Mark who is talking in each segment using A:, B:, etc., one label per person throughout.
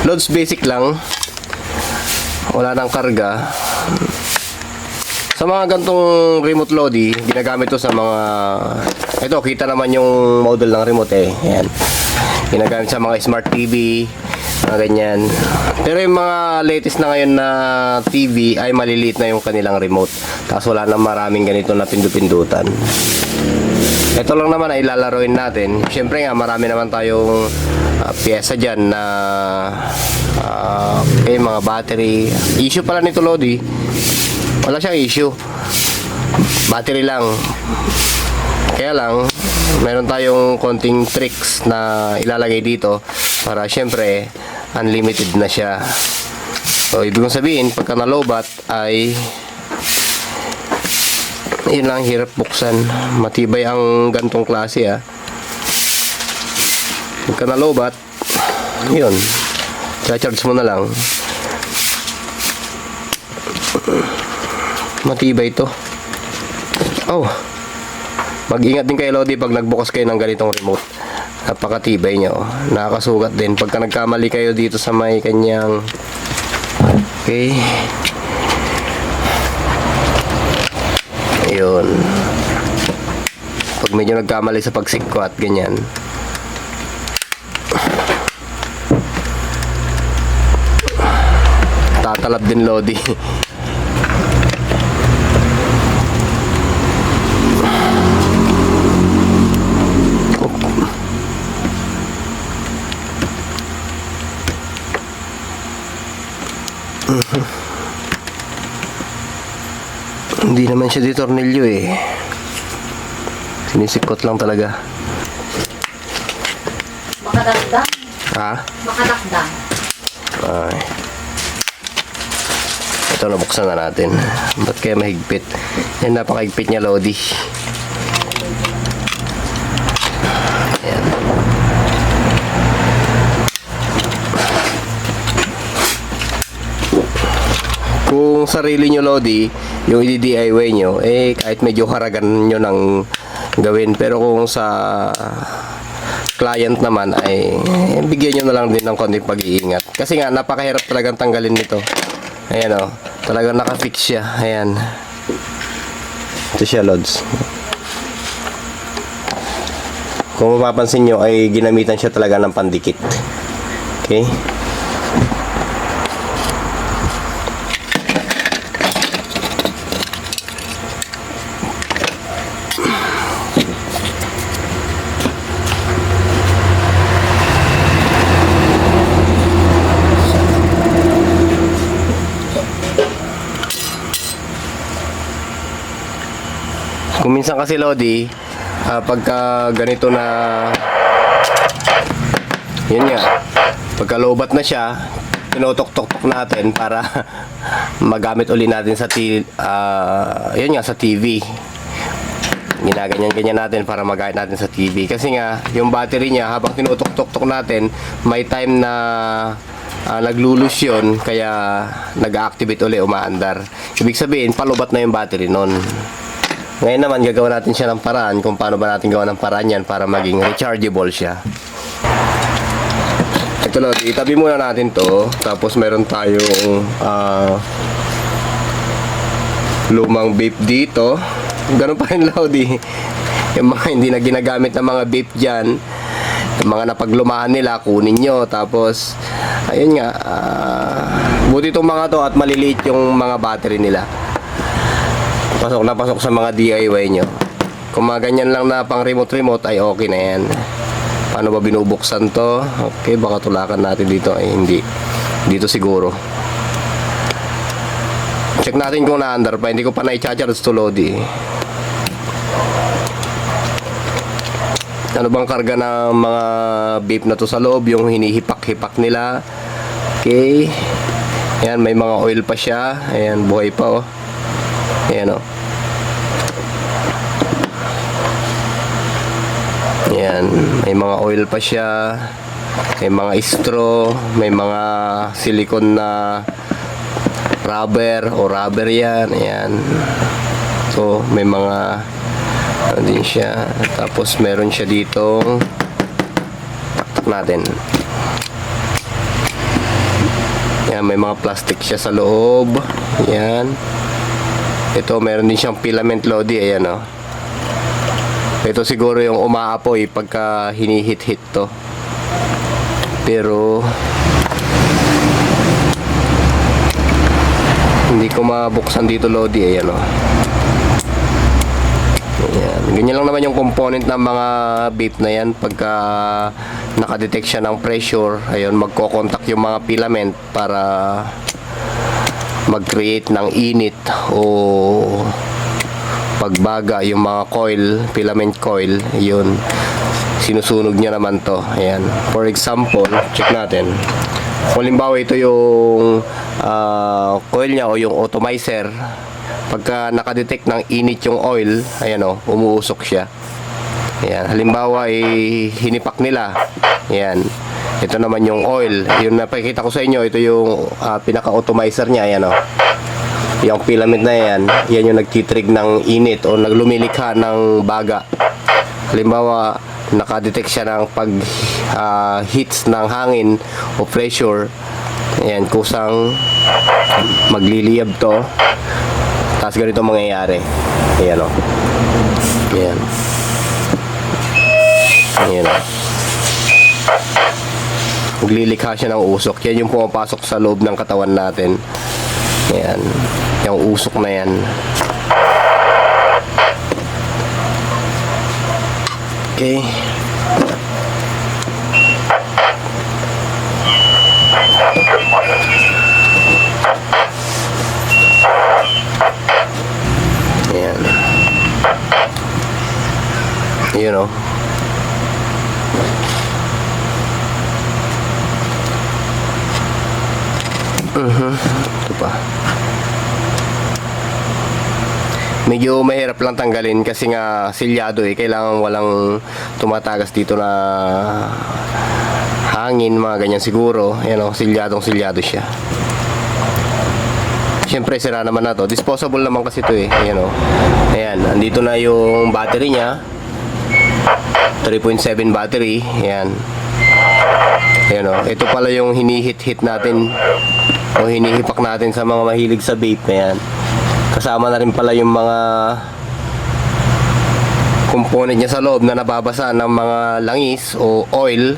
A: Loads basic lang. Wala nang karga. Sa mga gantong remote Lodi, ginagamit to sa mga... Ito, kita naman yung model ng remote eh. Ayan. Ginagamit sa mga smart TV, mga ganyan. Pero yung mga latest na ngayon na TV ay maliliit na yung kanilang remote. Tapos wala na maraming ganito na pindutan. Ito lang naman ay lalaroin natin. Siyempre nga, marami naman tayong pyesa dyan na mga battery. Issue pala nito Lodi, wala siyang issue, battery lang. Kaya lang meron tayong konting tricks na ilalagay dito para syempre unlimited na siya. So ibig kong sabihin, pagka nalobat ay yun lang, hirap buksan. Matibay ang gantong klase pagka nalobat, yun, charge mo na lang. Matibay ito. Oh, mag-ingat din kayo Lodi pag nagbukas kayo ng ganitong remote. Napakatibay niya. Nakakasugat din pagka nagkamali kayo dito sa may kanyang... Okay, ayun. Pag medyo nagkamali sa pagsikwat, ganyan, tatalab din Lodi. Hindi naman siya ditornilyo eh. Sinisikot lang talaga.
B: Makadakdang.
A: Ha?
B: Makadakdang.
A: Ay. Ito, nabuksan na natin. Ba't kaya mahigpit? Yan, napakahigpit niya Lodi. Ayan. Kung sarili nyo Lodi, yung i-DIY nyo, eh kahit medyo haragan nyo nang gawin. Pero kung sa client naman ay bigyan nyo na lang din ng konting pag-iingat. Kasi nga napakahirap talagang tanggalin nito. Ayan o, talagang nakafix siya. Ayan. Ito siya Lods. Kung mapapansin nyo ay ginamitan siya talaga ng pandikit. Okay. Kung minsan kasi Lodi, pagka ganito na, yun nga, pagka lobat na siya, tinutok-tok natin para magamit uli natin sa yun nga, sa TV. Ginaganyan-ganyan natin para magamit natin sa TV. Kasi nga, yung battery niya, habang tinutok-tok natin, may time na naglulus yun, kaya nag-activate uli, umaandar. Ibig sabihin, palubat na yung battery nun. Ngayon naman, gagawa natin siya ng paraan kung paano ba natin gawa ng paraan yan para maging rechargeable siya. Ito Lodi, itabi muna natin to. Tapos meron tayong lumang vape dito. Ganun pa rin Lodi. Yung mga hindi na ginagamit na mga vape dyan, yung mga napaglumaan nila, kunin nyo. Tapos, ayun nga, buti itong mga to at maliliit yung mga battery nila. Pasok na pasok sa mga DIY nyo. Kung mga ganyan lang na pang remote ay okay na yan. Paano ba binubuksan to? Okay, baka tulakan natin dito. Ay hindi. Dito siguro. Check natin kung na-under pa. Hindi ko pa na-i-charge to Lodi. Ano bang karga ng mga vape na to sa loob? Yung hinihipak-hipak nila. Okay. Ayan, may mga oil pa siya. Ayan, buhay pa oh. Ayan o. Ayan. May mga oil pa siya. May mga straw. May mga silicone na rubber o rubber yan. Ayan. So, may mga ano din siya. Tapos, meron siya ditong taktak natin. Yan, may mga plastic siya sa loob. Yan. Ito, meron din siyang filament lodi. Ayan, oh. Ito siguro yung umaapoy pagka hinihit-hit to. Pero hindi ko mabuksan dito lodi. Ayan, oh. Ayan. Ganyan lang naman yung component ng mga vape na yan. Pagka nakadetect siya ng pressure, ayun, magko-contact yung mga filament para mag-create ng init o pagbaga yung mga coil, filament coil, yun, sinusunog niya naman to. Ayan. For example, check natin. Kung halimbawa ito yung coil niya o yung atomizer, pagka nakadetect ng init yung oil, ayan o, umuusok siya. Ayan. Halimbawa, hinipak nila. Ayan. Ito naman yung oil. Yung napakita ko sa inyo, ito yung pinaka-atomizer niya. Ayan o. Yung filament na yan, yan yung nagtitrig ng init o naglumilikha ng baga. Halimbawa, nakadetect siya ng hits ng hangin o pressure. Ayan, kusang magliliyab to. Tapos ganito mangyayari. Ayan o. Ayan. Ayan o. Maglilikha siya ng usok. Yan yung pumapasok sa loob ng katawan natin. Ayan. Yung usok na yan. Okay. Ayan. You know. Ito pa. Medyo mahirap lang tanggalin kasi nga silyado kailangan walang tumatagas dito na hangin, mga ganyan siguro. Ayan o, silyado siya. Siyempre sira naman na to. Disposable naman kasi ito Ayan o. Ayan, andito na yung battery niya. 3.7 battery. Ayan. Ayan o. Ito pala yung hinihit-hit natin o hinihipak natin sa mga mahilig sa vape. Ayan. Kasama na rin pala yung mga component niya sa loob na nababasa ng mga langis o oil.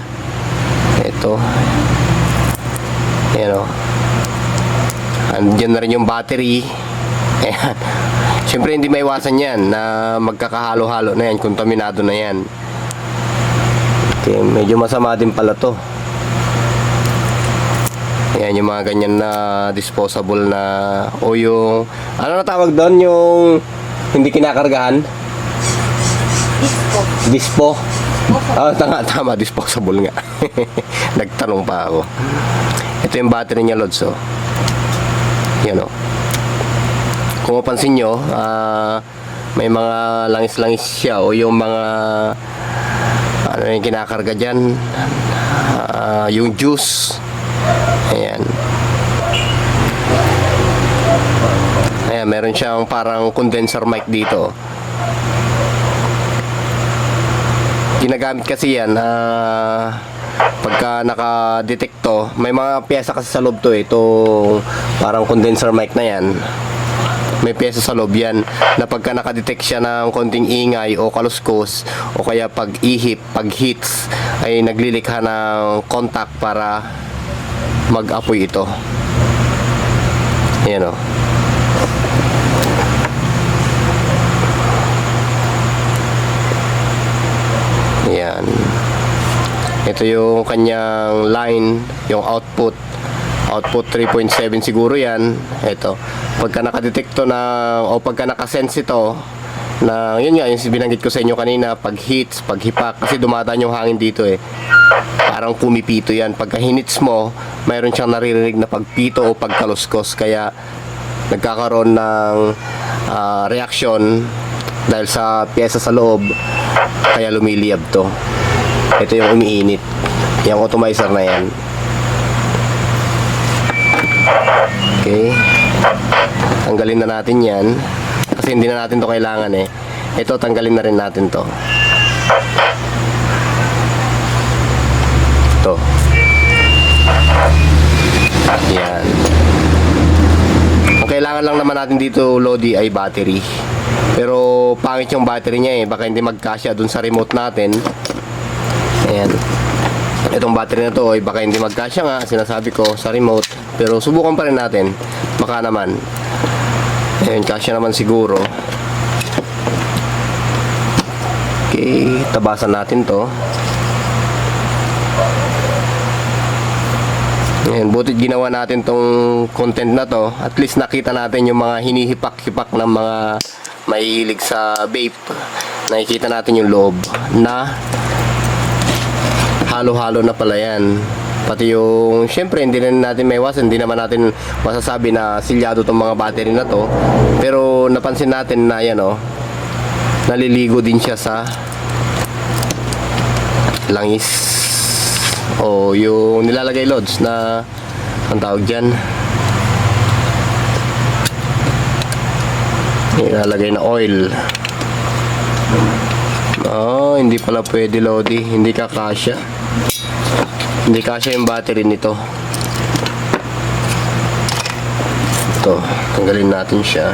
A: Ito. Ayan o. Andiyan na rin yung battery. Ayan. Siyempre hindi maiwasan yan na magkakahalo-halo na yan, kontaminado na yan. Okay, medyo masama din pala to. Ayan, yung mga ganyan na disposable na o yung ano na tawag doon, yung hindi kinakargahan? Dispo. Tama, disposable nga. Nagtanong pa ako. Ito yung battery niya, Lods. Yan o. Kung mapansin nyo, may mga langis-langis siya o yung mga ano yung kinakarga dyan, yung juice. Ayan. Ayan, meron siyang parang condenser mic dito. Ginagamit kasi yan pagka naka-detect to, may mga pyesa kasi sa loob to itong parang condenser mic na yan. May pyesa sa loob yan na pagka naka-detect siya ng konting ingay o kaluskos o kaya pag-ihip, pag-hits, ay naglilikha ng contact para mag-apoy ito. Ayan o. Ayan. Ito yung kanyang line, yung output 3.7 siguro yan. Ito, pagka nakadetekto na o pagka nakasense ito na, yun nga, yung binanggit ko sa inyo kanina, pag hits, pag hipak, kasi dumadaan yung hangin dito parang pumipito yan. Pagka hinits mo, mayroon siyang naririnig na pagpito o pagkaluskos, kaya nagkakaroon ng reaction dahil sa pyesa sa loob, kaya lumiliyab to. Ito yung umiinit, yung atomizer na yan. Okay, tanggalin na natin yan kasi hindi na natin to kailangan ito, tanggalin na rin natin to. Ito yan. kailangan lang naman natin dito, Lodi, ay battery. Pero pangit yung battery niya baka hindi magkasya dun sa remote natin. Ayan. Itong battery na to ay baka hindi magkasya nga, sinasabi ko sa remote. Pero subukan pa rin natin. Baka naman. Ayan, kasya naman siguro. Okay, tabasan natin to. Ayan, butit ginawa natin tong content na to. At least nakita natin yung mga hinihipak-hipak ng mga mahihilig sa vape. Nakikita natin yung loob na halo-halo na pala yan. Pati yung, syempre hindi rin natin maiwasan, hindi naman natin masasabi na silyado tong mga battery na to. Pero napansin natin na yan naliligo din siya sa langis. O yung nilalagay loads na ang tawag dyan, nilalagay na oil. Hindi pala pwede, Lodi, hindi kakasya. Hindi kasya yung battery nito. Ito, tanggalin natin siya.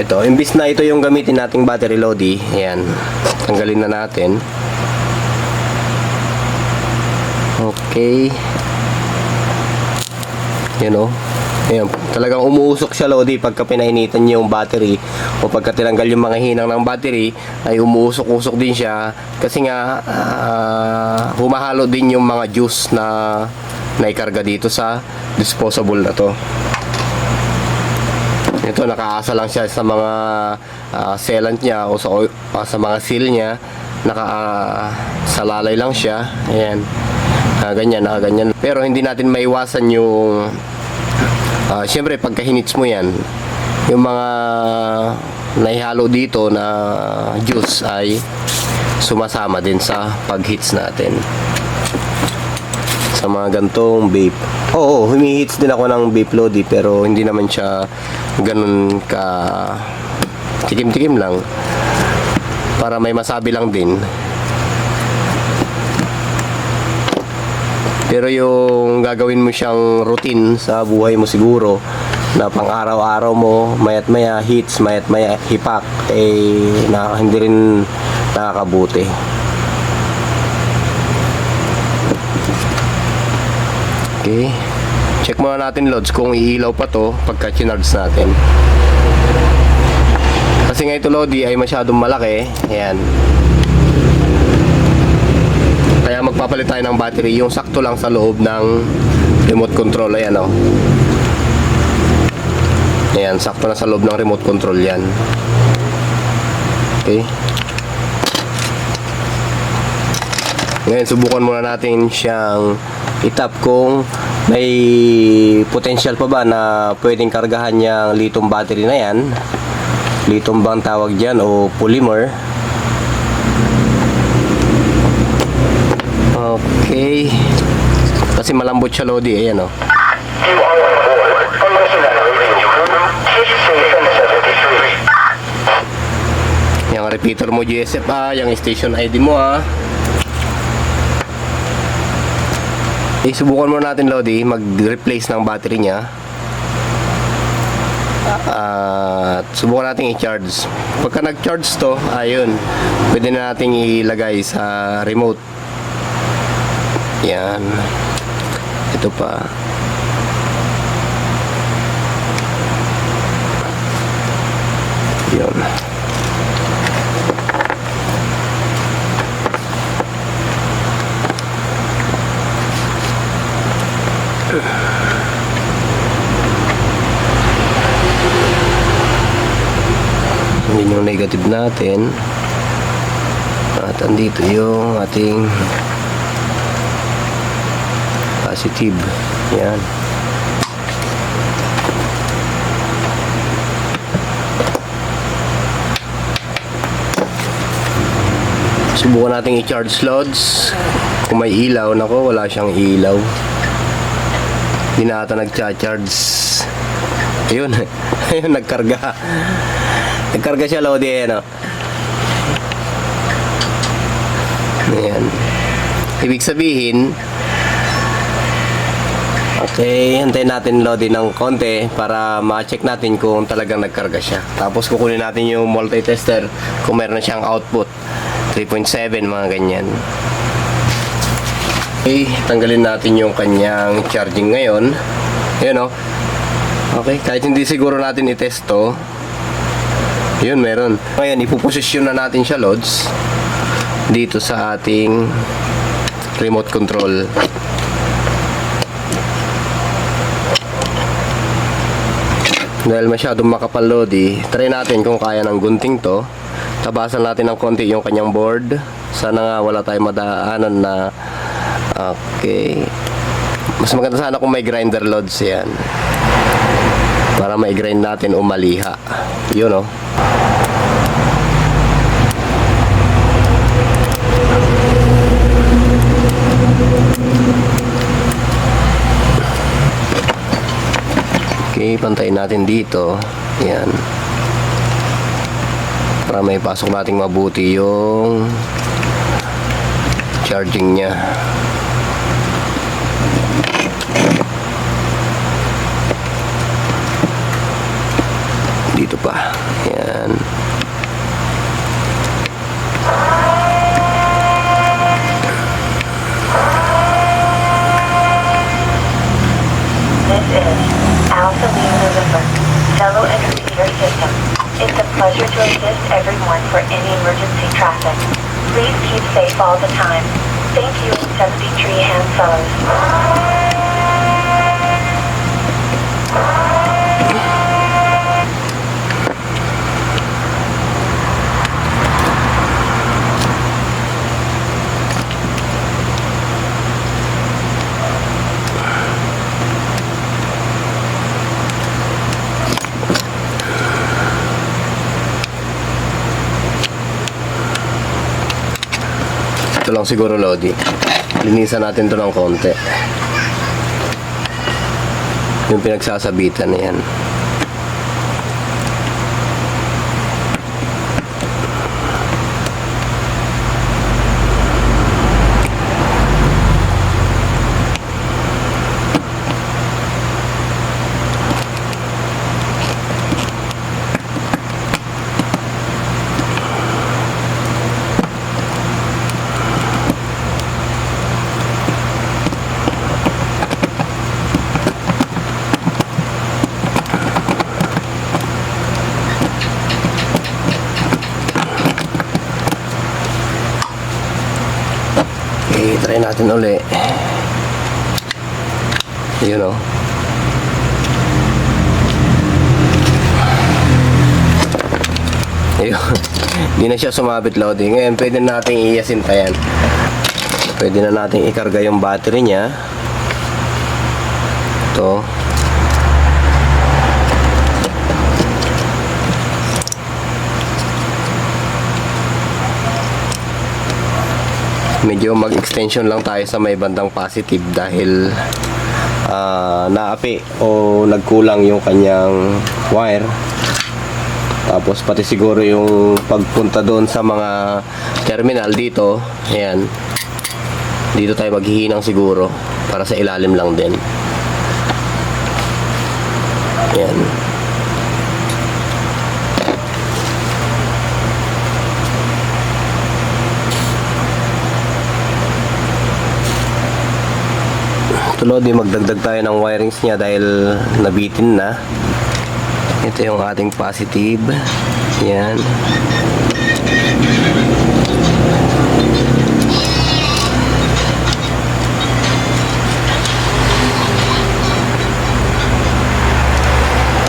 A: Ito, imbis na ito yung gamitin nating battery, Lodi. Ayan, tanggalin na natin. Okay. Ayan Ayan, talagang umuusok siya, Lodi, pagka pinainitan niyo yung battery o pagka tinanggal yung mga hinang ng battery, ay umuusok-usok din siya kasi nga humahalo din yung mga juice na naikarga dito sa disposable na to. Ito, nakaasa lang siya sa mga sealant niya o sa mga seal niya. Salalay lang siya. Ayan. Ganyan. Pero hindi natin maiwasan yung syempre pagka hinits mo yan, yung mga naihalo dito na juice ay sumasama din sa pag-hits natin sa mga gantong vape. Oo, humihits din ako ng vape, Lodi, pero hindi naman siya ganun ka tikim-tikim lang, para may masabi lang din. Pero yung gagawin mo siyang routine sa buhay mo siguro, na pang araw-araw mo, mayat maya hits, mayat maya hipak, hindi rin nakakabuti. Okay, check muna natin, loads, kung iilaw pa to pagka chinards natin. Kasi nga ito, Lodi, ay masyadong malaki. Ayan, kaya magpapalit tayo ng battery yung sakto lang sa loob ng remote control. Ayan Ayan, sakto na sa loob ng remote control yan. Okay, ngayon subukan muna natin siyang itap kung may potential pa ba na pwedeng kargahan yung lithium battery na yan. Lithium bang tawag dyan o polymer. Okay, kasi malambot siya, Lodi. Ayan
C: You are on board for Mercenary Radio Room 6773.
A: yung repeater mo, GSF yung station ID mo subukan muna natin, Lodi, mag-replace ng battery niya. At subukan natin i-charge. Pagka nag-charge to, ayun, pwede na natin ilagay sa remote. Yan. Ito pa. Yun. Yun yung negative natin. At andito yung ating positive. Yan. Subukan natin i-charge loads. Kung may ilaw, nako, wala siyang ilaw. Hindi na ata nagcha-charge. Ayun. Ayun, nagkarga. Nagkarga siya, Lodi, ano. Ayan. Ibig sabihin, okay, hintayin natin Lodi ng konti para ma-check natin kung talagang nagkarga siya. Tapos kukunin natin yung multi-tester kung meron na siyang output. 3.7, mga ganyan. Okay, tanggalin natin yung kanyang charging ngayon. Ayan, oh. Okay, kahit hindi siguro natin i-test to. Yun, meron. Ngayon, ipuposisyon na natin siya, Lods, dito sa ating remote control. Dahil masyadong makapal, Lodi, try natin kung kaya ng gunting to. Tabasan natin ng konti yung kanyang board. Sana nga wala tayong madaanan na. Okay. Mas maganda sana kung may grinder, Lods, yan. Para ma-grind natin o maliha. Yun, oh. Okay, pantayin natin dito. Yan. Para may pasok nating mabuti yung charging niya. Dito pa. Yan.
D: This is Alpha Lima November, fellow Intercedar System. It's a pleasure to assist everyone for any emergency traffic. Please keep safe all the time. Thank you, 73 Hand Fellows.
A: Ito lang siguro, Lodi. Linisan natin to ng konti. Yung pinagsasabitan na yan. Okay, try natin uli. Yun, oh. Ayun. Hindi na siya sumabit, Lodi. Ngayon, pwede natin iasinta yan. Pwede na natin ikarga yung battery niya. Ito. Medyo mag-extension lang tayo sa may bandang positive dahil naapi o nagkulang yung kanyang wire. Tapos pati siguro yung pagpunta doon sa mga terminal dito, ayan, dito tayo maghihinang siguro para sa ilalim lang din. Ayan. Tulod, magdagdag tayo ng wirings niya dahil nabitin na. Ito yung ating positive. Yan.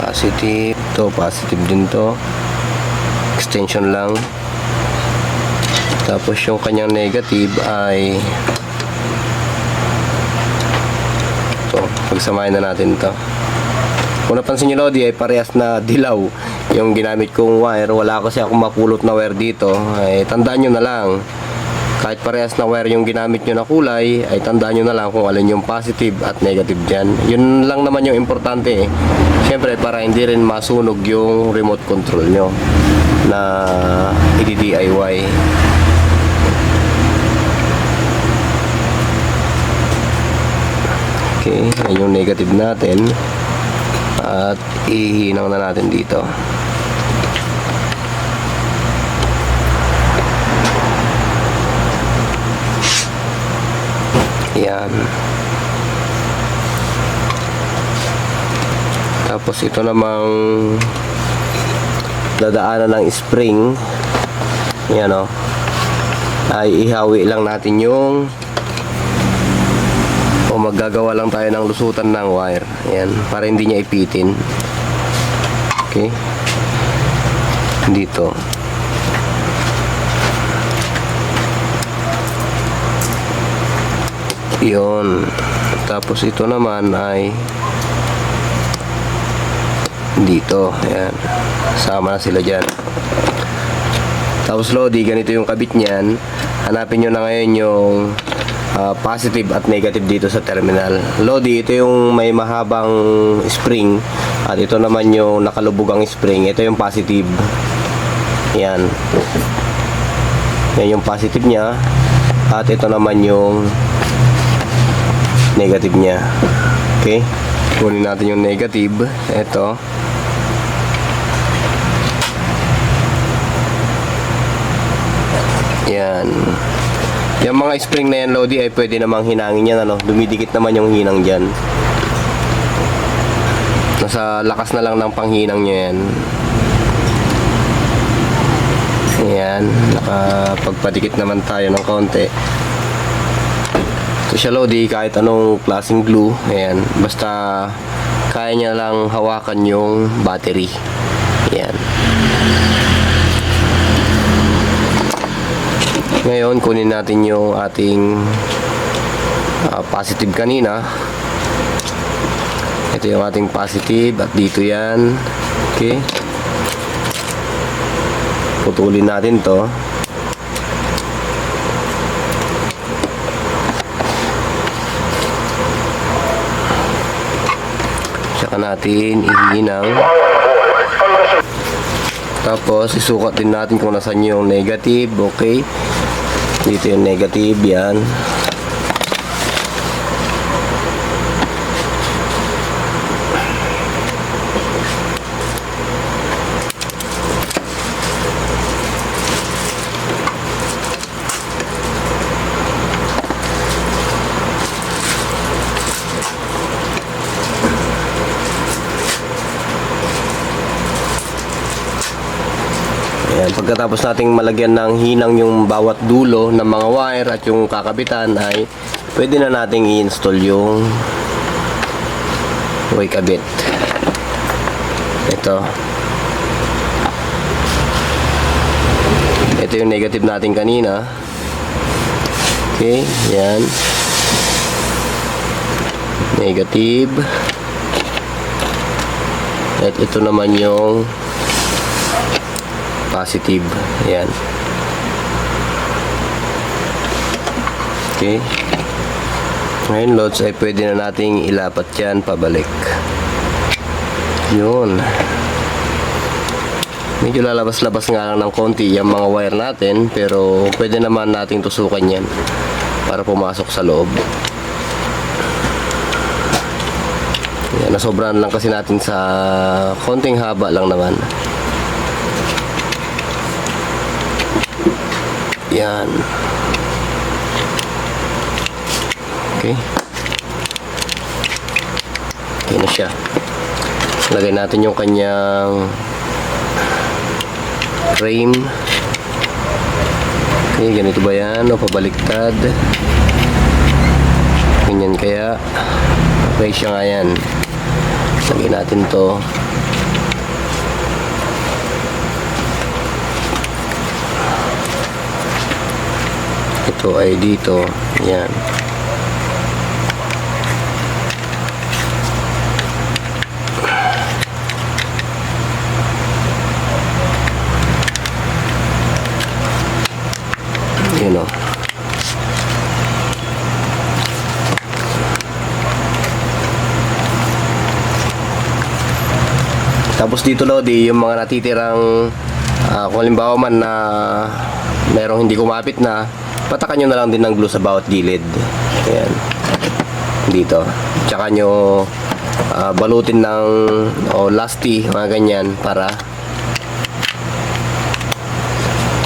A: Positive. Ito, positive din to. Extension lang. Tapos yung kanyang negative ay pagsamahin na natin to. Kung napansin nyo, Lodi, ay parehas na dilaw yung ginamit kong wire. Wala kasi akong mapulot na wire dito. Ay, tandaan nyo na lang, kahit parehas na wire yung ginamit nyo na kulay, ay tandaan nyo na lang kung alin yung positive at negative dyan. Yun lang naman yung importante eh. Siyempre para hindi rin masunog yung remote control nyo na i-DIY. Okay, yan yung negative natin. At ihinang na natin dito. Yan. Tapos ito namang dadaanan ng spring. Yan o. Ay ihawi lang natin yung o maggagawa lang tayo ng lusutan ng wire. Yan. Para hindi niya ipitin. Okay. Dito. Yun. Tapos ito naman ay dito. Ayan. Sama na sila dyan. Tapos Lodi, ganito yung kabit niyan. Hanapin nyo na ngayon yung positive at negative dito sa terminal. Lodi, ito yung may mahabang spring. At ito naman yung nakalubugang spring. Ito yung positive. Yan. Yan yung positive niya. At ito naman yung negative niya. Okay? Kunin natin yung negative. Ito. Yan. Yung mga spring na yan, Lodi, ay pwede namang hinangin yan. Ano? Dumidikit naman yung hinang dyan. Nasa lakas na lang ng panghinang nyo yan. Yan. Nakapagpadikit naman tayo ng konti. Ito siya, Lodi, kahit anong klaseng glue. Ayan. Basta kaya niya lang hawakan yung battery. Ayan. Ngayon, kunin natin yung ating positive kanina. Ito yung ating positive at dito yan. Okay. Putulin natin to. Tsaka natin ihinang. Tapos isukat din natin kung nasan yung negative. Okay. Dito yung negative, yan. Ayan, pagkatapos nating malagyan ng hinang yung bawat dulo ng mga wire at yung kakabitan ay pwede na nating i-install yung wake kabit. Ito yung negative natin kanina. Okay, yan. Negative. At ito naman yung positive. Ayan. Okay. Ngayon, loads, ay pwede na nating ilapat yan pabalik. Yun. Medyo lalabas-labas nga lang ng konti yung mga wire natin, pero pwede naman nating tusukan yan para pumasok sa loob. Yan, nasobrahan lang kasi natin sa konting haba lang naman. Yan. Okay. Okay na siya. Lagay natin yung kanyang frame. Okay, ganito ba yan? O pabaliktad? Ganyan kaya. Okay siya nga yan. Lagay natin to. Ito ay dito. Yan. Yun o. Tapos dito Lodi, yung mga natitirang kung halimbawa man na merong hindi kumapit na, patakan nyo na lang din ng glue sa bawat gilid. Ayan. Dito. Tsaka nyo balutin ng lasty, mga ganyan, para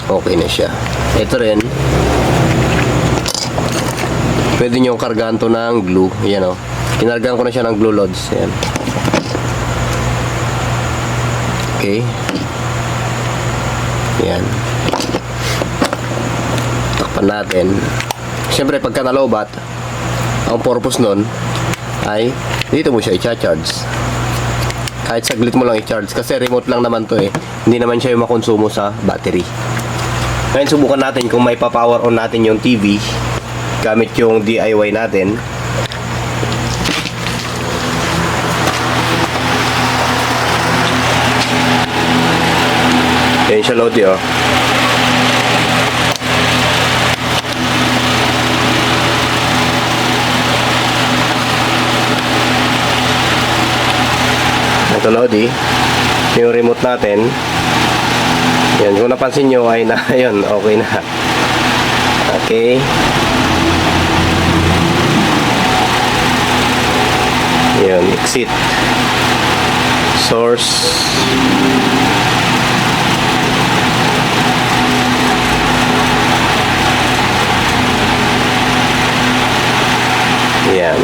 A: okay na siya. Ito rin, pwede nyo kargahan to ng glue. Ayan o. Kinargahan ko na siya ng glue loads. Ayan. Okay. Ayan. Takpan natin. Siyempre, pagka nalobat, ang purpose nun ay dito mo siya i-charge. Kahit saglit mo lang i-charge kasi remote lang naman to eh. Hindi naman siya yung makonsumo sa battery. Ngayon subukan natin kung may pa-power on natin yung TV gamit yung DIY natin. Yan siya Lodi oh. Ito Lodi, yung remote natin. Yan, kung napansin nyo ay na, yun, okay na. Okay. Yan, exit. Source. Yan.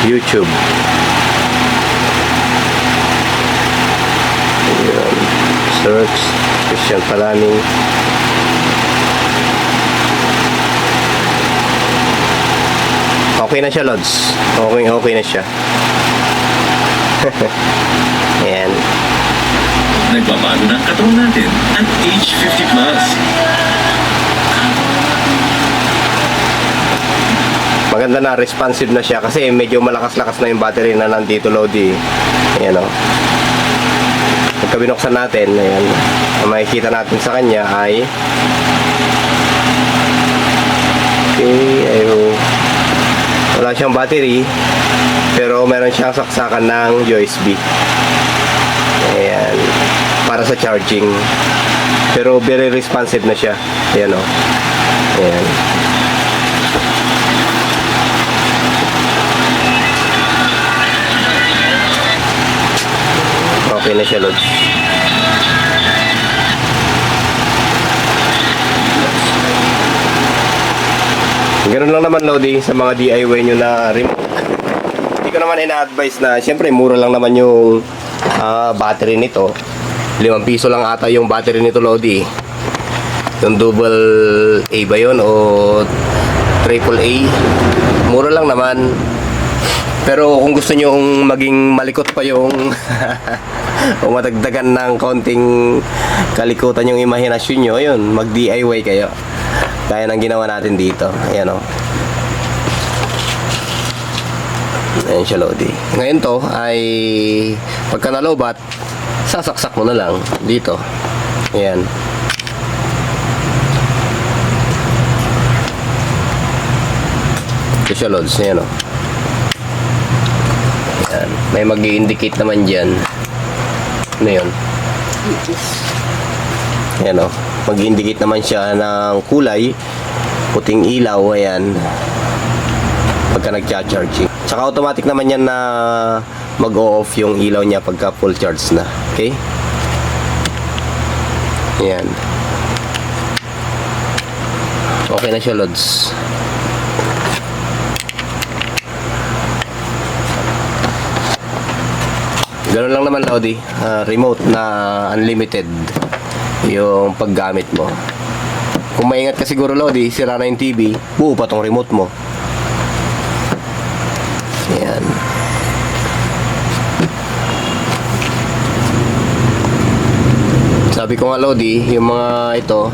A: YouTube. Ayan. Search Christian Palaning. Okay na siya Lods. Okay na siya. Ayan.
E: Nagbabago na ang katawan natin at age 50 plus.
A: Maganda na, responsive na siya kasi medyo malakas-lakas na yung battery na nandito Lodi. Ayan o. Pagka binuksan natin, ayan, ang makikita natin sa kanya ay wala siyang battery pero meron siyang saksakan ng USB. Ayan, para sa charging. Pero very responsive na siya. Ayan o. Ayan. Okay na siya Lods. Ganun lang naman Lodi sa mga DIY nyo na remote. Hindi ko naman ina-advise na, siyempre mura lang naman yung battery nito. 5 piso lang ata yung battery nito Lodi. Yung double A ba yun o triple A? Mura lang naman. Pero kung gusto nyo maging malikot pa yung o matagdagan ng konting kalikutan yung imahinasyon nyo, ayun, mag DIY kayo. Kaya ng ginawa natin dito. Ayan o. Ayan siya Lodi. Ngayon to ay pagka nalobat, sasaksak mo na lang dito. Ayan. Ito siya Lods. Ayan o. Ayan. May mag-i-indicate naman dyan. Ano yun? Ayan o. Mag-indicate naman siya ng kulay, puting ilaw, ayan, pagka nag-charging. Tsaka automatic naman yan na mag-o-off yung ilaw niya pagka full charge na. Okay? Ayan. Okay na siya Lods. Ganun lang naman Lodi, remote na unlimited yung paggamit mo. Kung maingat ka siguro Lodi, sira na yung TV, buo pa tong remote mo. Ayan. Sabi ko nga Lodi, yung mga ito,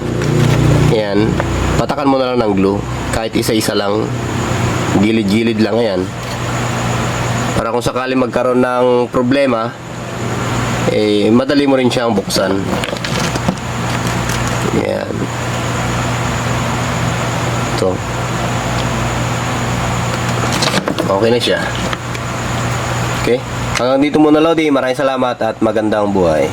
A: ayan, patakan mo na lang ng glue. Kahit isa-isa lang, gilid-gilid lang, ayan. Para kung sakali magkaroon ng problema, eh, madali mo rin siyang buksan. Yan. Ito. Okay na siya. Okay? Hanggang dito muna, Lodi. Maraming salamat at magandang buhay.